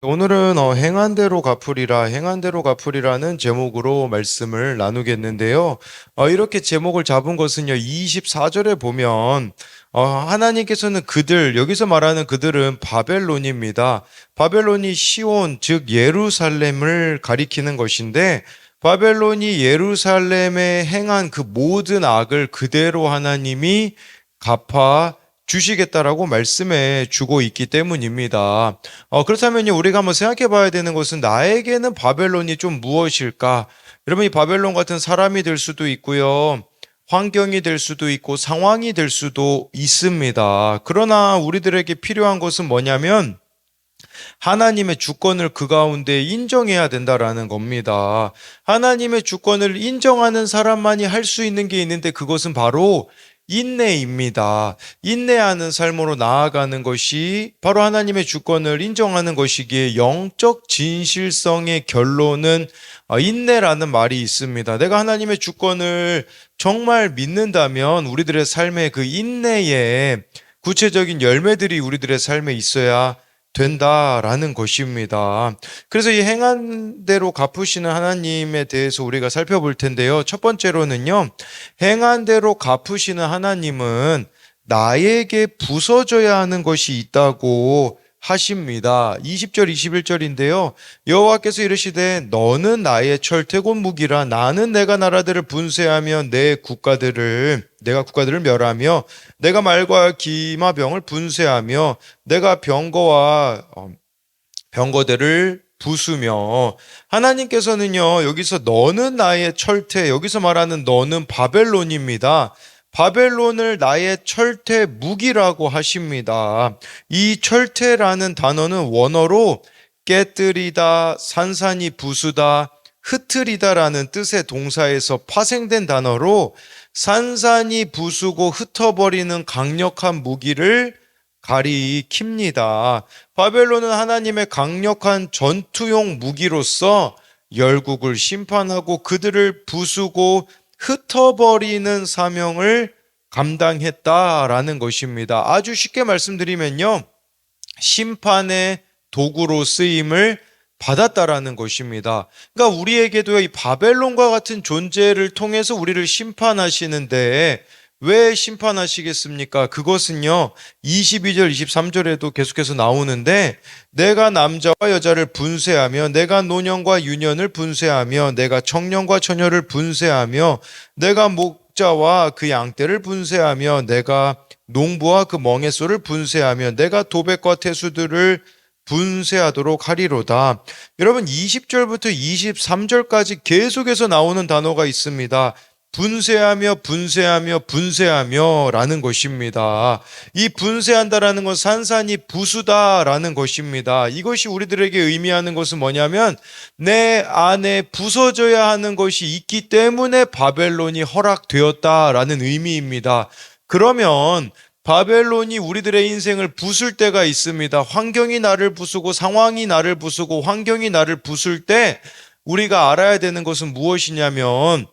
오늘은 행한 대로 갚으리라, 행한 대로 갚으리라는 제목으로 말씀을 나누겠는데요. 이렇게 제목을 잡은 것은요, 24절에 보면 하나님께서는 여기서 말하는 그들은 바벨론입니다. 바벨론이 시온, 즉 예루살렘을 가리키는 것인데, 바벨론이 예루살렘에 행한 그 모든 악을 그대로 하나님이 갚아 주시겠다라고 말씀해 주고 있기 때문입니다. 그렇다면요, 우리가 한번 생각해 봐야 되는 것은 나에게는 바벨론이 좀 무엇일까? 여러분, 이 바벨론 같은 사람이 될 수도 있고요. 환경이 될 수도 있고 상황이 될 수도 있습니다. 그러나 우리들에게 필요한 것은 뭐냐면 하나님의 주권을 그 가운데 인정해야 된다라는 겁니다. 하나님의 주권을 인정하는 사람만이 할 수 있는 게 있는데 그것은 바로 인내입니다. 인내하는 삶으로 나아가는 것이 바로 하나님의 주권을 인정하는 것이기에 영적 진실성의 결론은 인내라는 말이 있습니다. 내가 하나님의 주권을 정말 믿는다면 우리들의 삶의 그 인내에 구체적인 열매들이 우리들의 삶에 있어야 된다라는 것입니다. 그래서 이 행한 대로 갚으시는 하나님에 대해서 우리가 살펴볼 텐데요. 첫 번째로는요, 행한 대로 갚으시는 하나님은 나에게 부서져야 하는 것이 있다고 하십니다. 20절, 21절인데요. 여호와께서 이르시되 너는 나의 철퇴곤 무기라. 나는 내가 나라들을 분쇄하며 내가 국가들을 멸하며 내가 말과 기마병을 분쇄하며 내가 병거와 병거들을 부수며. 하나님께서는요, 여기서 너는 나의 철퇴, 여기서 말하는 너는 바벨론입니다. 바벨론을 나의 철퇴 무기라고 하십니다. 이 철퇴라는 단어는 원어로 깨뜨리다, 산산이 부수다, 흩트리다라는 뜻의 동사에서 파생된 단어로 산산이 부수고 흩어버리는 강력한 무기를 가리킵니다. 바벨론은 하나님의 강력한 전투용 무기로서 열국을 심판하고 그들을 부수고 흩어버리는 사명을 감당했다라는 것입니다. 아주 쉽게 말씀드리면요, 심판의 도구로 쓰임을 받았다라는 것입니다. 그러니까 우리에게도 이 바벨론과 같은 존재를 통해서 우리를 심판하시는데 왜 심판하시겠습니까? 그것은요, 22절, 23절에도 계속해서 나오는데, 내가 남자와 여자를 분쇄하며, 내가 노년과 유년을 분쇄하며, 내가 청년과 처녀를 분쇄하며, 내가 목자와 그 양떼를 분쇄하며, 내가 농부와 그 멍에소를 분쇄하며, 내가 도백과 태수들을 분쇄하도록 하리로다. 여러분, 20절부터 23절까지 계속해서 나오는 단어가 있습니다. 분쇄하며 분쇄하며 분쇄하며 라는 것입니다. 이 분쇄한다라는 건 산산이 부수다라는 것입니다. 이것이 우리들에게 의미하는 것은 뭐냐면 내 안에 부서져야 하는 것이 있기 때문에 바벨론이 허락되었다라는 의미입니다. 그러면 바벨론이 우리들의 인생을 부술 때가 있습니다. 환경이 나를 부수고 상황이 나를 부수고 환경이 나를 부술 때 우리가 알아야 되는 것은 무엇이냐면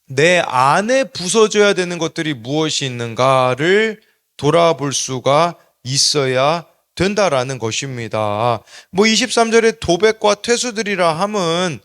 내 안에 부서져야 되는 것들이 무엇이 있는가를 돌아볼 수가 있어야 된다라는 것입니다. 23절에 도백과 퇴수들이라 함은,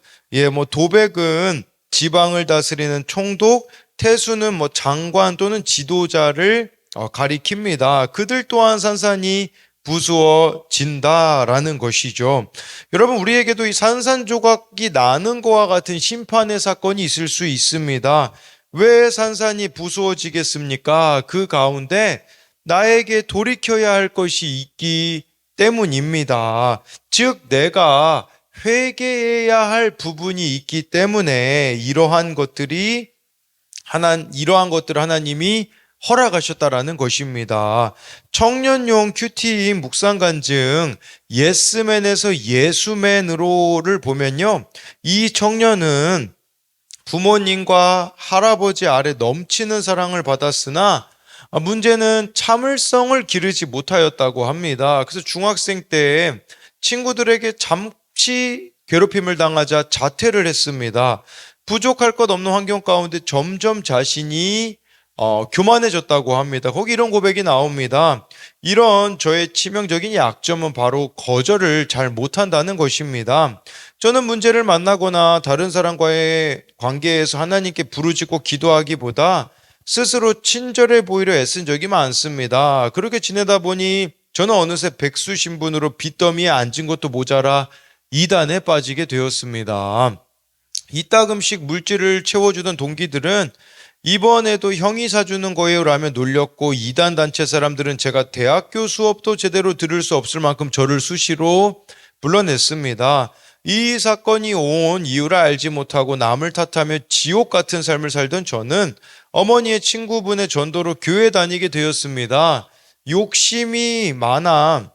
도백은 지방을 다스리는 총독, 퇴수는 장관 또는 지도자를 가리킵니다. 그들 또한 산산이 부수어진다라는 것이죠. 여러분, 우리에게도 이 산산조각이 나는 것과 같은 심판의 사건이 있을 수 있습니다. 왜 산산이 부수어지겠습니까? 그 가운데 나에게 돌이켜야 할 것이 있기 때문입니다. 즉, 내가 회개해야 할 부분이 있기 때문에 이러한 것들을 하나님이 허락하셨다라는 것입니다. 청년용 큐티인 묵상간증 예스맨에서 예수맨으로를 보면요, 이 청년은 부모님과 할아버지 아래 넘치는 사랑을 받았으나 문제는 참을성을 기르지 못하였다고 합니다. 그래서 중학생 때 친구들에게 잠시 괴롭힘을 당하자 자퇴를 했습니다. 부족할 것 없는 환경 가운데 점점 자신이 교만해졌다고 합니다. 거기 이런 고백이 나옵니다. 이런 저의 치명적인 약점은 바로 거절을 잘 못한다는 것입니다. 저는 문제를 만나거나 다른 사람과의 관계에서 하나님께 부르짖고 기도하기보다 스스로 친절해 보이려 애쓴 적이 많습니다. 그렇게 지내다 보니 저는 어느새 백수 신분으로 빚더미에 앉은 것도 모자라 이단에 빠지게 되었습니다. 이따금씩 물질을 채워주던 동기들은 이번에도 형이 사주는 거예요 라며 놀렸고, 이단 단체 사람들은 제가 대학교 수업도 제대로 들을 수 없을 만큼 저를 수시로 불러냈습니다. 이 사건이 온 이유를 알지 못하고 남을 탓하며 지옥 같은 삶을 살던 저는 어머니의 친구분의 전도로 교회 다니게 되었습니다. 욕심이 많아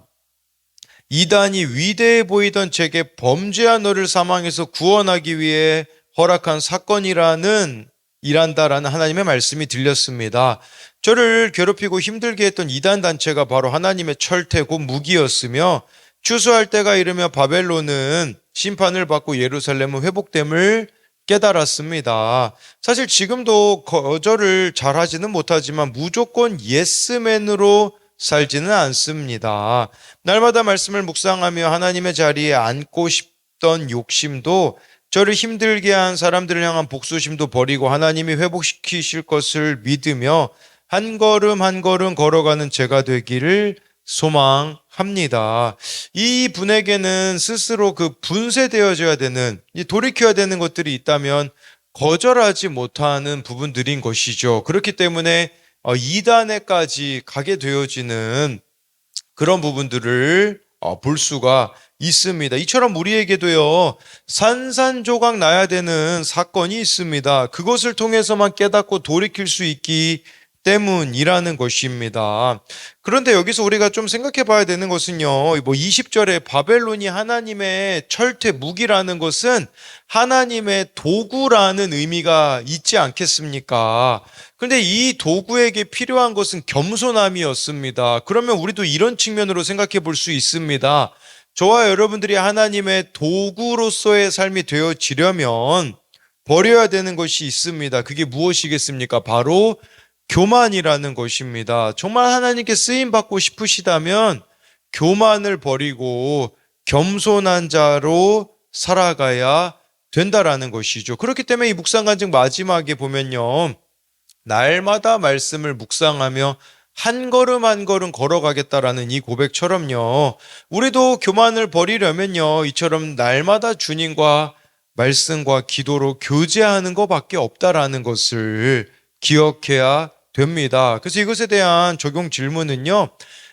이단이 위대해 보이던 제게 범죄한 너를 사망해서 구원하기 위해 허락한 사건이라는 일한다라는 하나님의 말씀이 들렸습니다. 저를 괴롭히고 힘들게 했던 이단 단체가 바로 하나님의 철퇴고 무기였으며, 추수할 때가 이르며 바벨론은 심판을 받고 예루살렘은 회복됨을 깨달았습니다. 사실 지금도 거절을 잘하지는 못하지만 무조건 예스맨으로 살지는 않습니다. 날마다 말씀을 묵상하며 하나님의 자리에 앉고 싶던 욕심도, 저를 힘들게 한 사람들을 향한 복수심도 버리고 하나님이 회복시키실 것을 믿으며 한 걸음 한 걸음 걸어가는 제가 되기를 소망합니다. 이 분에게는 스스로 그 분쇄되어져야 되는, 돌이켜야 되는 것들이 있다면 거절하지 못하는 부분들인 것이죠. 그렇기 때문에 이단에까지 가게 되어지는 그런 부분들을 볼 수가 있습니다. 이처럼 우리에게도요, 산산조각 나야 되는 사건이 있습니다. 그것을 통해서만 깨닫고 돌이킬 수 있기 때문이라는 것입니다. 그런데 여기서 우리가 좀 생각해 봐야 되는 것은요, 20절에 바벨론이 하나님의 철퇴 무기라는 것은 하나님의 도구라는 의미가 있지 않겠습니까? 그런데 이 도구에게 필요한 것은 겸손함이었습니다. 그러면 우리도 이런 측면으로 생각해 볼 수 있습니다. 저와 여러분들이 하나님의 도구로서의 삶이 되어지려면 버려야 되는 것이 있습니다. 그게 무엇이겠습니까? 바로 교만이라는 것입니다. 정말 하나님께 쓰임받고 싶으시다면 교만을 버리고 겸손한 자로 살아가야 된다라는 것이죠. 그렇기 때문에 이 묵상간증 마지막에 보면요, 날마다 말씀을 묵상하며 한 걸음 한 걸음 걸어가겠다라는 이 고백처럼요, 우리도 교만을 버리려면요, 이처럼 날마다 주님과 말씀과 기도로 교제하는 것밖에 없다라는 것을 기억해야 됩니다. 그래서 이것에 대한 적용 질문은요,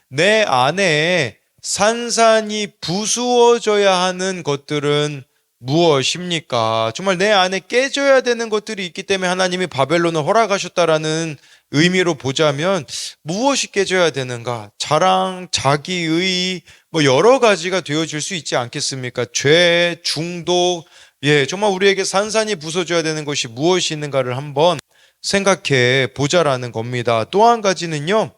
내 안에 산산이 부수어져야 하는 것들은 무엇입니까? 정말 내 안에 깨져야 되는 것들이 있기 때문에 하나님이 바벨론을 허락하셨다라는 의미로 보자면 무엇이 깨져야 되는가? 자랑, 자기의 여러 가지가 되어질 수 있지 않겠습니까? 죄, 중독, 정말 우리에게 산산이 부서져야 되는 것이 무엇이 있는가를 한번 생각해 보자라는 겁니다. 또 한 가지는요,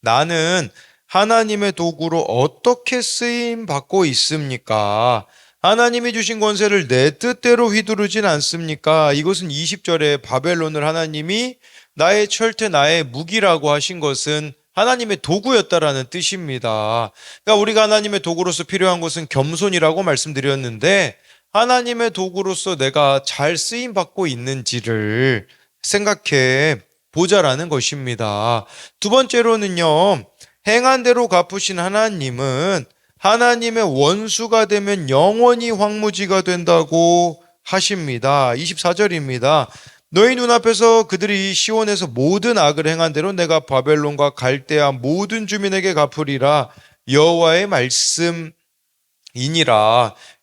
나는 하나님의 도구로 어떻게 쓰임 받고 있습니까? 하나님이 주신 권세를 내 뜻대로 휘두르진 않습니까? 이것은 20절에 바벨론을 하나님이 나의 철퇴, 나의 무기라고 하신 것은 하나님의 도구였다라는 뜻입니다. 그러니까 우리가 하나님의 도구로서 필요한 것은 겸손이라고 말씀드렸는데, 하나님의 도구로서 내가 잘 쓰임 받고 있는지를 생각해 보자라는 것입니다. 두 번째로는요, 행한 대로 갚으신 하나님은 하나님의 원수가 되면 영원히 황무지가 된다고 하십니다. 24절입니다. 너희 눈앞에서 그들이 시온에서 모든 악을 행한 대로 내가 바벨론과 갈대아 모든 주민에게 갚으리라, 여호와의 말씀이니라.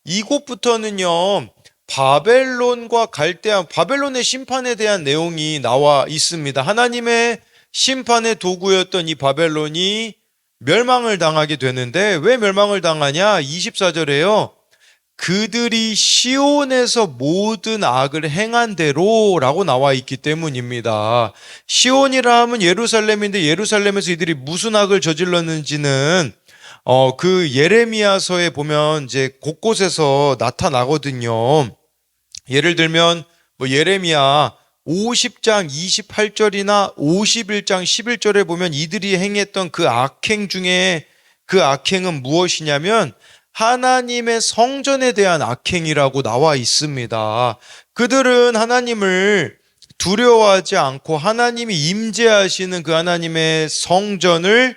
이곳부터는요, 바벨론과 갈대아, 바벨론의 심판에 대한 내용이 나와 있습니다. 하나님의 심판의 도구였던 이 바벨론이 멸망을 당하게 되는데, 왜 멸망을 당하냐? 24절에요. 그들이 시온에서 모든 악을 행한 대로 라고 나와 있기 때문입니다. 시온이라 하면 예루살렘인데, 예루살렘에서 이들이 무슨 악을 저질렀는지는 그 예레미야서에 보면 이제 곳곳에서 나타나거든요. 예를 들면 예레미야 50장 28절이나 51장 11절에 보면 이들이 행했던 그 악행 중에 그 악행은 무엇이냐면 하나님의 성전에 대한 악행이라고 나와 있습니다. 그들은 하나님을 두려워하지 않고 하나님이 임재하시는 그 하나님의 성전을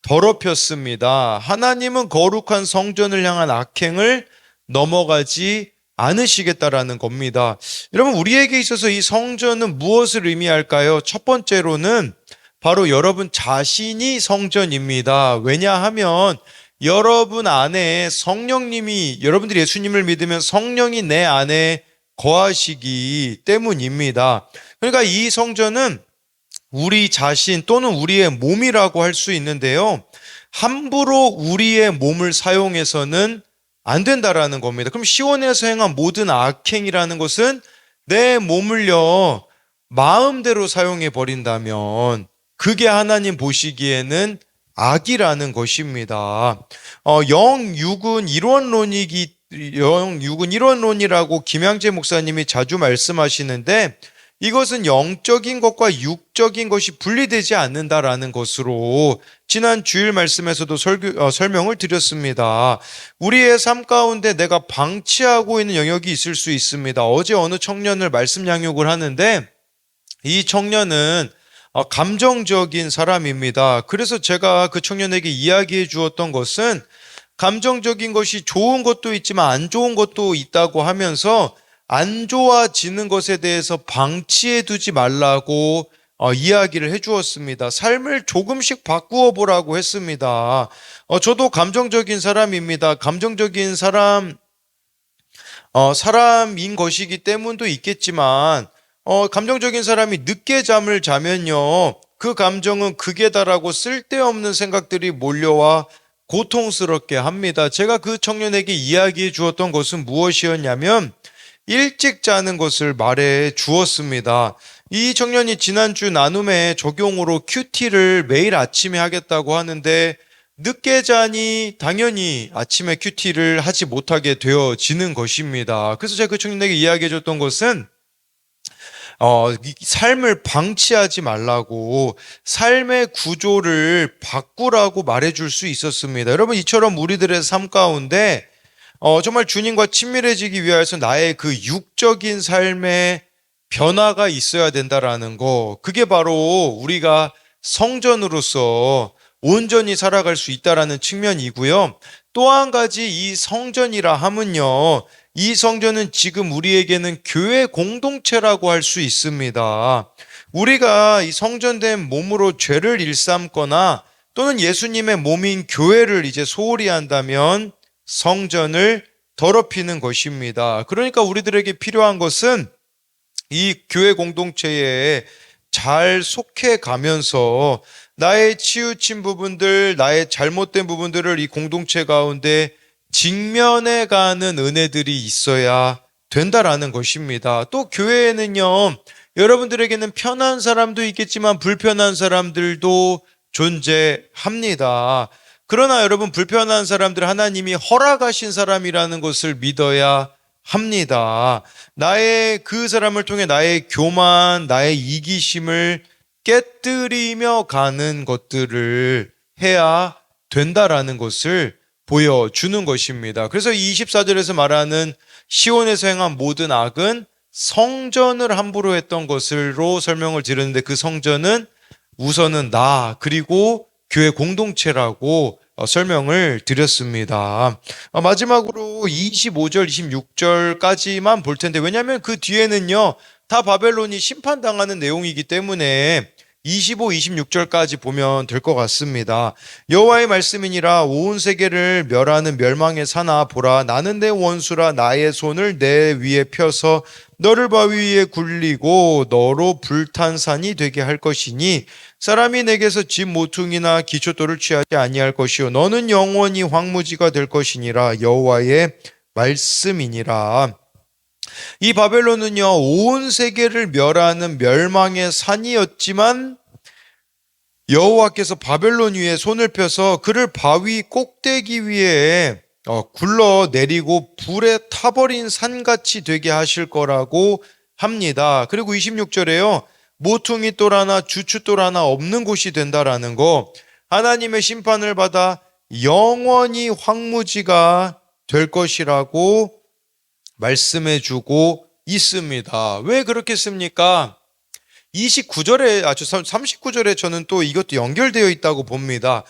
더럽혔습니다. 하나님은 거룩한 성전을 향한 악행을 넘어가지 않으시겠다라는 겁니다. 여러분, 우리에게 있어서 이 성전은 무엇을 의미할까요? 첫 번째로는 바로 여러분 자신이 성전입니다. 왜냐하면 여러분 안에 성령님이, 여러분들이 예수님을 믿으면 성령이 내 안에 거하시기 때문입니다. 그러니까 이 성전은 우리 자신 또는 우리의 몸이라고 할 수 있는데요. 함부로 우리의 몸을 사용해서는 안 된다라는 겁니다. 그럼 시온에서 행한 모든 악행이라는 것은 내 몸을요, 마음대로 사용해 버린다면 그게 하나님 보시기에는 악이라는 것입니다. 영육은 일원론이라고 김양재 목사님이 자주 말씀하시는데 이것은 영적인 것과 육적인 것이 분리되지 않는다라는 것으로 지난 주일 말씀에서도 설명을 드렸습니다. 우리의 삶 가운데 내가 방치하고 있는 영역이 있을 수 있습니다. 어제 어느 청년을 말씀 양육을 하는데 이 청년은 감정적인 사람입니다. 그래서 제가 그 청년에게 이야기해 주었던 것은 감정적인 것이 좋은 것도 있지만 안 좋은 것도 있다고 하면서 안 좋아지는 것에 대해서 방치해 두지 말라고 이야기를 해 주었습니다. 삶을 조금씩 바꾸어 보라고 했습니다. 저도 감정적인 사람입니다. 감정적인 사람인 것이기 때문도 있겠지만 감정적인 사람이 늦게 잠을 자면요, 그 감정은 극에 달하고 쓸데없는 생각들이 몰려와 고통스럽게 합니다. 제가 그 청년에게 이야기해 주었던 것은 무엇이었냐면 일찍 자는 것을 말해 주었습니다. 이 청년이 지난주 나눔의 적용으로 큐티를 매일 아침에 하겠다고 하는데 늦게 자니 당연히 아침에 큐티를 하지 못하게 되어지는 것입니다. 그래서 제가 그 청년에게 이야기해 줬던 것은 삶을 방치하지 말라고, 삶의 구조를 바꾸라고 말해줄 수 있었습니다. 여러분, 이처럼 우리들의 삶 가운데 정말 주님과 친밀해지기 위해서 나의 그 육적인 삶의 변화가 있어야 된다라는 거, 그게 바로 우리가 성전으로서 온전히 살아갈 수 있다라는 측면이고요. 또 한 가지 이 성전이라 함은요, 이 성전은 지금 우리에게는 교회 공동체라고 할 수 있습니다. 우리가 이 성전된 몸으로 죄를 일삼거나 또는 예수님의 몸인 교회를 이제 소홀히 한다면 성전을 더럽히는 것입니다. 그러니까 우리들에게 필요한 것은 이 교회 공동체에 잘 속해 가면서 나의 치우친 부분들, 나의 잘못된 부분들을 이 공동체 가운데 직면해 가는 은혜들이 있어야 된다라는 것입니다. 또 교회에는요, 여러분들에게는 편한 사람도 있겠지만 불편한 사람들도 존재합니다. 그러나 여러분, 불편한 사람들 하나님이 허락하신 사람이라는 것을 믿어야 합니다. 나의 그 사람을 통해 나의 교만, 나의 이기심을 깨뜨리며 가는 것들을 해야 된다라는 것을 보여주는 것입니다. 그래서 24절에서 말하는 시온에서 행한 모든 악은 성전을 함부로 했던 것으로 설명을 드렸는데, 그 성전은 우선은 나 그리고 교회 공동체라고 설명을 드렸습니다. 마지막으로 25절, 26절까지만 볼 텐데, 왜냐하면 그 뒤에는요 다 바벨론이 심판당하는 내용이기 때문에 25, 26절까지 보면 될 것 같습니다. 여호와의 말씀이니라. 온 세계를 멸하는 멸망의 사나 보라, 나는 내 원수라. 나의 손을 내 위에 펴서 너를 바위 위에 굴리고 너로 불탄 산이 되게 할 것이니 사람이 내게서 집 모퉁이나 기초돌을 취하지 아니할 것이요 너는 영원히 황무지가 될 것이니라. 여호와의 말씀이니라. 이 바벨론은요 온 세계를 멸하는 멸망의 산이었지만 여호와께서 바벨론 위에 손을 펴서 그를 바위 꼭대기 위에 굴러내리고 불에 타버린 산같이 되게 하실 거라고 합니다. 그리고 26절에요. 모퉁이 돌 하나 주추 돌 하나 없는 곳이 된다라는 거, 하나님의 심판을 받아 영원히 황무지가 될 것이라고 말씀해 주고 있습니다. 왜 그렇게 씁니까? 29절에, 39절에 저는 또 이것도 연결되어 있다고 봅니다.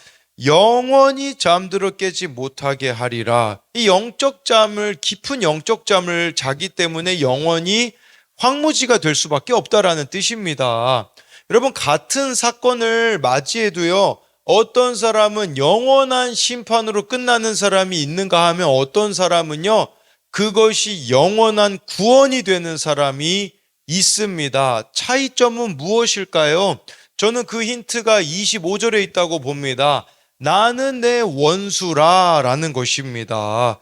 영원히 잠들어 깨지 못하게 하리라. 이 영적 잠을, 깊은 영적 잠을 자기 때문에 영원히 황무지가 될 수밖에 없다라는 뜻입니다. 여러분, 같은 사건을 맞이해도요, 어떤 사람은 영원한 심판으로 끝나는 사람이 있는가 하면 어떤 사람은요, 그것이 영원한 구원이 되는 사람이 있습니다. 차이점은 무엇일까요? 저는 그 힌트가 25절에 있다고 봅니다. 나는 내 원수라 라는 것입니다.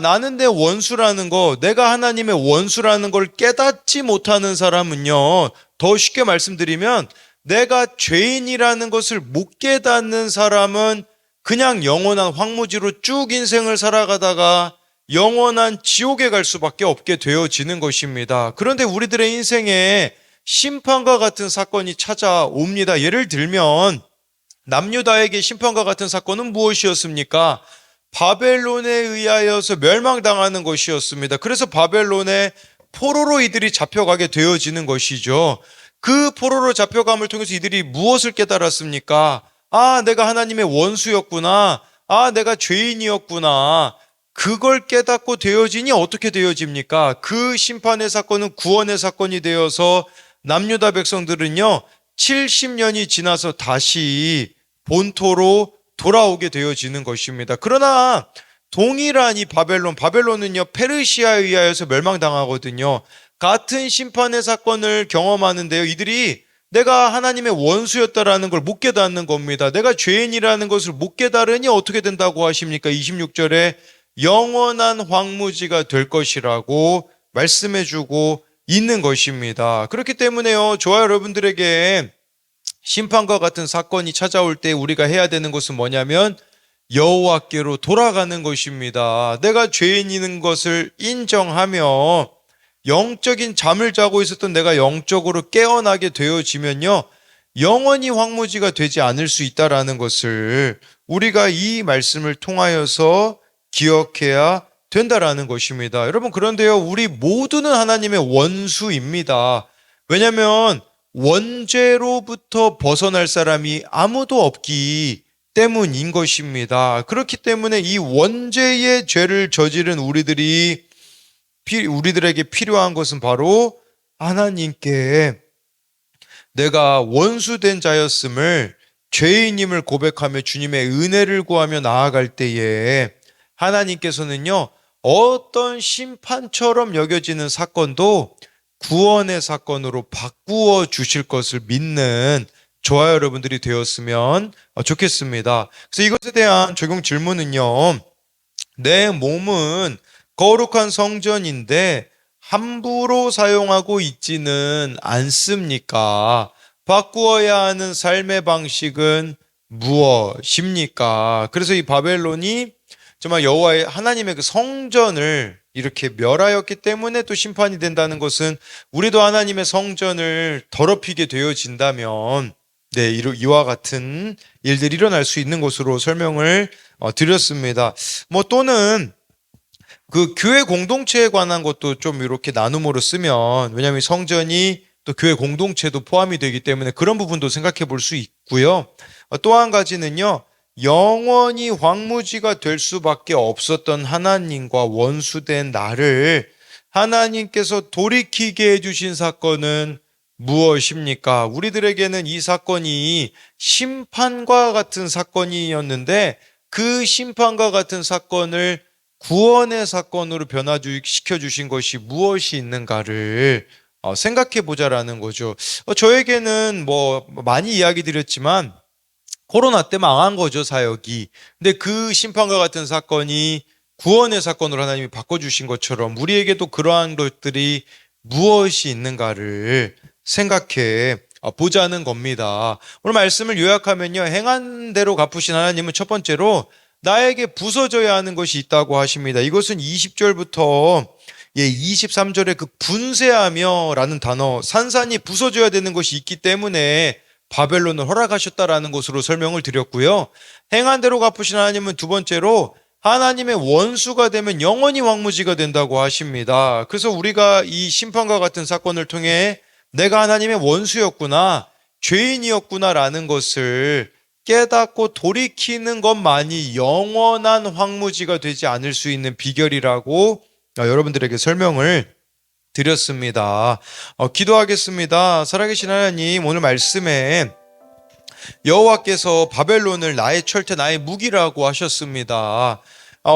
나는 내 원수라는 거, 내가 하나님의 원수라는 걸 깨닫지 못하는 사람은요, 더 쉽게 말씀드리면 내가 죄인이라는 것을 못 깨닫는 사람은 그냥 영원한 황무지로 쭉 인생을 살아가다가 영원한 지옥에 갈 수밖에 없게 되어지는 것입니다. 그런데 우리들의 인생에 심판과 같은 사건이 찾아옵니다. 예를 들면 남유다에게 심판과 같은 사건은 무엇이었습니까? 바벨론에 의하여서 멸망당하는 것이었습니다. 그래서 바벨론의 포로로 이들이 잡혀가게 되어지는 것이죠. 그 포로로 잡혀감을 통해서 이들이 무엇을 깨달았습니까? 아, 내가 하나님의 원수였구나. 아, 내가 죄인이었구나. 그걸 깨닫고 되어지니 어떻게 되어집니까? 그 심판의 사건은 구원의 사건이 되어서 남유다 백성들은요, 70년이 지나서 다시 본토로 돌아오게 되어지는 것입니다. 그러나 동일한 이 바벨론은요, 페르시아에 의하여서 멸망당하거든요. 같은 심판의 사건을 경험하는데요, 이들이 내가 하나님의 원수였다라는 걸 못 깨닫는 겁니다. 내가 죄인이라는 것을 못 깨달으니 어떻게 된다고 하십니까? 26절에 영원한 황무지가 될 것이라고 말씀해주고 있는 것입니다. 그렇기 때문에요, 저와 여러분들에게 심판과 같은 사건이 찾아올 때 우리가 해야 되는 것은 뭐냐면 여호와께로 돌아가는 것입니다. 내가 죄인인 것을 인정하며 영적인 잠을 자고 있었던 내가 영적으로 깨어나게 되어지면요, 영원히 황무지가 되지 않을 수 있다라는 것을 우리가 이 말씀을 통하여서 기억해야 된다라는 것입니다. 여러분, 그런데요, 우리 모두는 하나님의 원수입니다. 왜냐하면 원죄로부터 벗어날 사람이 아무도 없기 때문인 것입니다. 그렇기 때문에 이 원죄의 죄를 저지른 우리들에게 필요한 것은 바로 하나님께 내가 원수된 자였음을, 죄인임을 고백하며 주님의 은혜를 구하며 나아갈 때에 하나님께서는요, 어떤 심판처럼 여겨지는 사건도 구원의 사건으로 바꾸어 주실 것을 믿는 저와 여러분들이 되었으면 좋겠습니다. 그래서 이것에 대한 적용 질문은요, 내 몸은 거룩한 성전인데 함부로 사용하고 있지는 않습니까? 바꾸어야 하는 삶의 방식은 무엇입니까? 그래서 이 바벨론이 정말 여호와의 하나님의 그 성전을 이렇게 멸하였기 때문에 또 심판이 된다는 것은 우리도 하나님의 성전을 더럽히게 되어진다면 이와 같은 일들이 일어날 수 있는 것으로 설명을 드렸습니다. 또는 그 교회 공동체에 관한 것도 좀 이렇게 나눔으로 쓰면, 왜냐하면 성전이 또 교회 공동체도 포함이 되기 때문에 그런 부분도 생각해 볼 수 있고요. 또 한 가지는요, 영원히 황무지가 될 수밖에 없었던 하나님과 원수된 나를 하나님께서 돌이키게 해주신 사건은 무엇입니까? 우리들에게는 이 사건이 심판과 같은 사건이었는데 그 심판과 같은 사건을 구원의 사건으로 변화시켜 주신 것이 무엇이 있는가를 생각해 보자라는 거죠. 저에게는 많이 이야기 드렸지만 코로나 때 망한 거죠, 사역이. 근데 그 심판과 같은 사건이 구원의 사건으로 하나님이 바꿔주신 것처럼 우리에게도 그러한 것들이 무엇이 있는가를 생각해 보자는 겁니다. 오늘 말씀을 요약하면요, 행한 대로 갚으신 하나님은 첫 번째로 나에게 부서져야 하는 것이 있다고 하십니다. 이것은 20절부터 예, 23절에 그 분쇄하며라는 단어, 산산이 부서져야 되는 것이 있기 때문에 바벨론을 허락하셨다라는 것으로 설명을 드렸고요. 행한 대로 갚으신 하나님은 두 번째로 하나님의 원수가 되면 영원히 황무지가 된다고 하십니다. 그래서 우리가 이 심판과 같은 사건을 통해 내가 하나님의 원수였구나, 죄인이었구나라는 것을 깨닫고 돌이키는 것만이 영원한 황무지가 되지 않을 수 있는 비결이라고 여러분들에게 설명을 드렸습니다. 기도하겠습니다. 살아계신 하나님, 오늘 말씀에 여호와께서 바벨론을 나의 철퇴, 나의 무기라고 하셨습니다.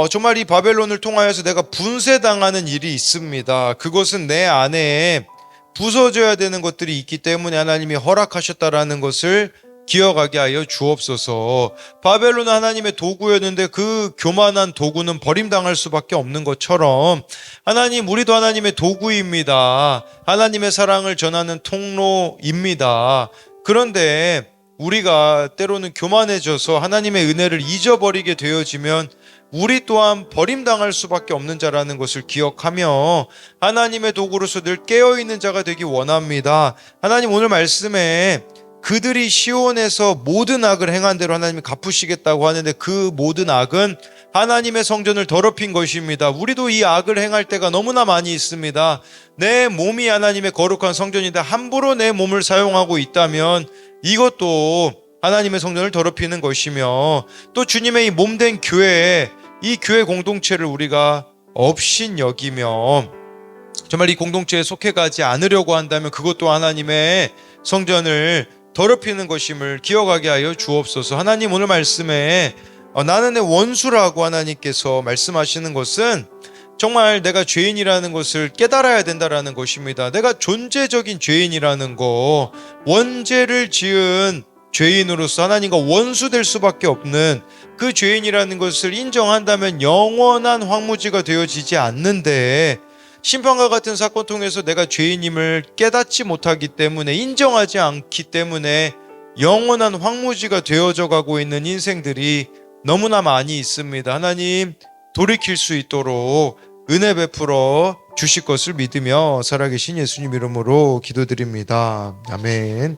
정말 이 바벨론을 통하여서 내가 분쇄당하는 일이 있습니다. 그것은 내 안에 부서져야 되는 것들이 있기 때문에 하나님이 허락하셨다라는 것을 기억하게 하여 주옵소서. 바벨론은 하나님의 도구였는데 그 교만한 도구는 버림당할 수밖에 없는 것처럼 하나님, 우리도 하나님의 도구입니다. 하나님의 사랑을 전하는 통로입니다. 그런데 우리가 때로는 교만해져서 하나님의 은혜를 잊어버리게 되어지면 우리 또한 버림당할 수밖에 없는 자라는 것을 기억하며 하나님의 도구로서 늘 깨어있는 자가 되기 원합니다. 하나님, 오늘 말씀에 그들이 시온에서 모든 악을 행한 대로 하나님이 갚으시겠다고 하는데 그 모든 악은 하나님의 성전을 더럽힌 것입니다. 우리도 이 악을 행할 때가 너무나 많이 있습니다. 내 몸이 하나님의 거룩한 성전인데 함부로 내 몸을 사용하고 있다면 이것도 하나님의 성전을 더럽히는 것이며, 또 주님의 이 몸된 교회에, 이 교회 공동체를 우리가 업신여기며 정말 이 공동체에 속해가지 않으려고 한다면 그것도 하나님의 성전을 더럽히는 것임을 기억하게 하여 주옵소서. 하나님, 오늘 말씀에 나는 내 원수라고 하나님께서 말씀하시는 것은 정말 내가 죄인이라는 것을 깨달아야 된다라는 것입니다. 내가 존재적인 죄인이라는 거, 원죄를 지은 죄인으로서 하나님과 원수될 수밖에 없는 그 죄인이라는 것을 인정한다면 영원한 황무지가 되어지지 않는데, 심판과 같은 사건 통해서 내가 죄인임을 깨닫지 못하기 때문에, 인정하지 않기 때문에 영원한 황무지가 되어져 가고 있는 인생들이 너무나 많이 있습니다. 하나님, 돌이킬 수 있도록 은혜 베풀어 주실 것을 믿으며 살아계신 예수님 이름으로 기도드립니다. 아멘.